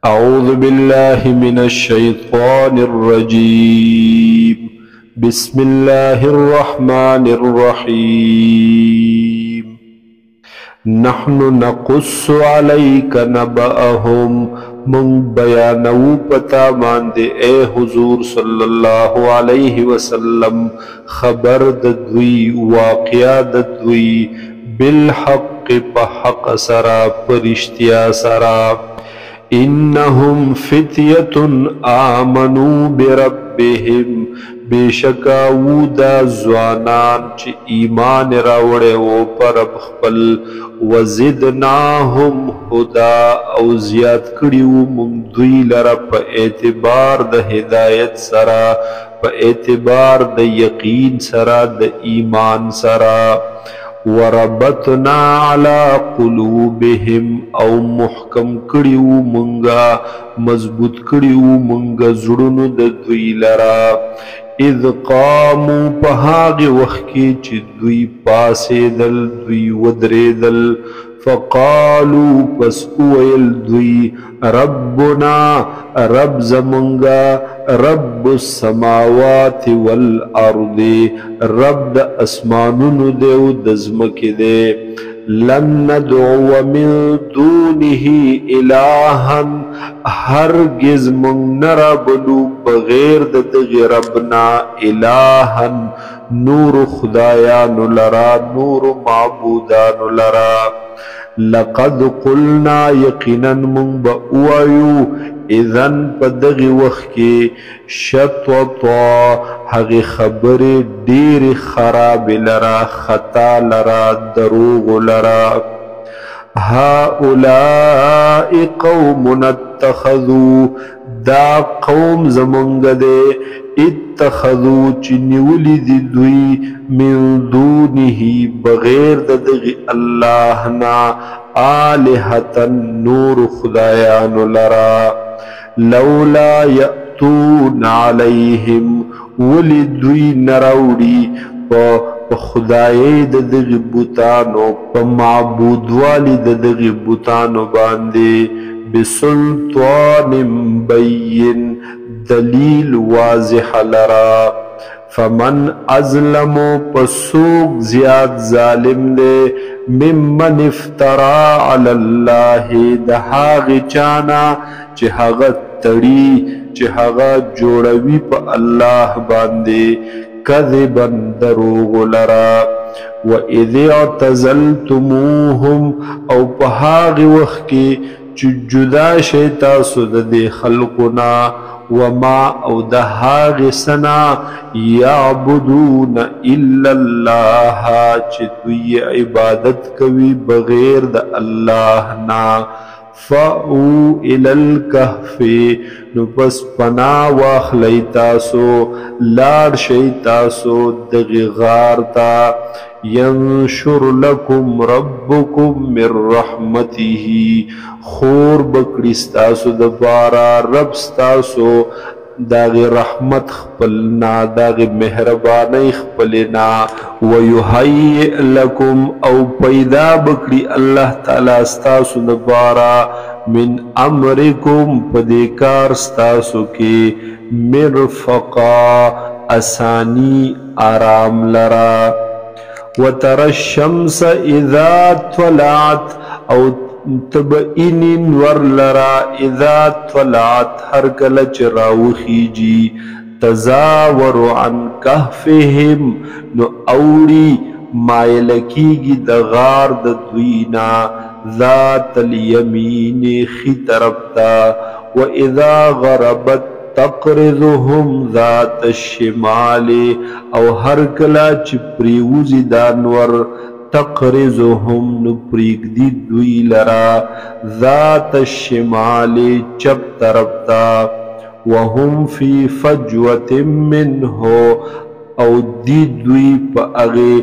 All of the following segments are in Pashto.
أعوذ بالله من الشيطان الرجيم. بسم الله الرحمن الرحيم. نحن نقص عليك نبأهم، من بیانو پتا ماندے اے حضور صلی اللہ علیہ وسلم خبر ددوی واقعہ ددوی بالحق پحق سرا پرشتیا سرا. انہم فتیت آمنوا بربہم، بیشکا ودا زوانان چی ایمان راوڑے و پر خپل، وزدناہم ہدا او زیاد کڑیو من دوی لرا پا اعتبار دا ہدایت سرا، پا اعتبار دا یقین سرا، دا ایمان سرا. وربطنا على قلوبهم او محکم کڑیو منگا، مضبوط کڑیو منگا زڑنو د دوی لرا. اذ قامو پہاغ وخی چی دوی پاسیدل دوی ودریدل، فقالو پس اویل دوی ربنا رب زمنگا، رب السماوات والارض رب دا اسمانون دے و دزمک دے. لن ندعو من دونه الہا، ہرگز من نرابلو بغیر دغ ربنا الہا نور خدایان لرا، نور معبودان لرا. لقد قلنا یقینا من بأوائیو اذن پدغ وخی شططا حغ خبر دیر خراب لرا، خطا لرا، دروغ لرا. هؤلاء قوم اتخذوا، دا قوم زمانگ دے اتخذوا چنیولی دی دوی من دونه بغیر دغ اللہ نا آلہتا نور خدایان لرا. لولا یأتون علیہم، ولی دوی نراوڑی پا خدای دغ بوتانو، پا معبود والی دغ بوتانو باندے، بسلطان بین دلیل واضح لرا. فمن ازلمو پسوک زیاد ظالم دے، ممن افترا علی اللہ دہاغ چانا چی حغت تڑی چی حغت جوڑوی پا اللہ باندے، کذبن دروغ لرا. وَإِذِ اعْتَزَلْتُمُوهُمْ، او پہاغ وقت کی چی جدا شیطاسو دے خلقنا، وما او دہاغ سنا یعبدون الا اللہ چی دوی عبادت کوي بغیر دا اللہ نا. فَأُو إِلَى الْكَهْفِ، نو پس پنا واخلی تاسو، لار شیطاسو دغی غارتا. ینشر لکم ربکم من رحمته، خور بکڑستاسو دبارا رب ستاسو داغی رحمت خپلنا، داغی مہربانی خپلنا. ویحیئ لکم، او پیدا بکڑی اللہ تعالی ستاسو دبارا من امرکم پدیکار ستاسو کی، مرفقا اسانی آرام لرا. وتر الشمس اذا طلعت، او تبئین ور لرا اذا طلعت ہر کلچ راوخیجی، تزاور عن کهفهم نو اوڑی مائلکیگی دغار ددوینا، ذات الیمین خی طرفتا. واذا غربت تقرضهم ذات الشمال، او ہر کلا چی پریوزی دانور تقرضهم نپریگ دی دوی لرا، ذات الشمال چپ طرفتا. وهم فی فجوت منه، او دی دوی پا اغی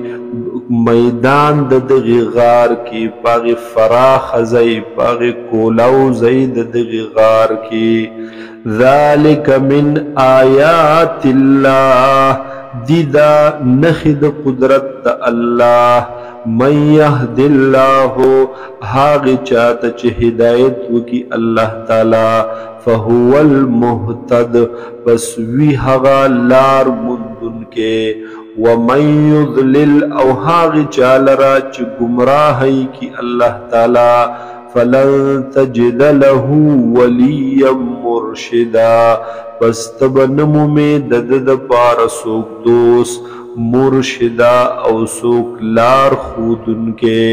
میدان دغی غار کی، پا اغی فراخ زی، پا اغی کولاو زی دغی غار کی. ذالک من آیات اللہ، دی دا نخد قدرت دا اللہ من یهد اللہ ہاغ چاہتا چھ ہدایت وکی اللہ تعالی فہو المہتد پس وی ہغا لار مندن کے ومن یضلل او ہاغ چالرا چھ گمراہی کی اللہ تعالی فلن تجد له ولیا مرشدا پس تب نمو میں دد پار سوک دوست مرشدا او سوک لار خودن کے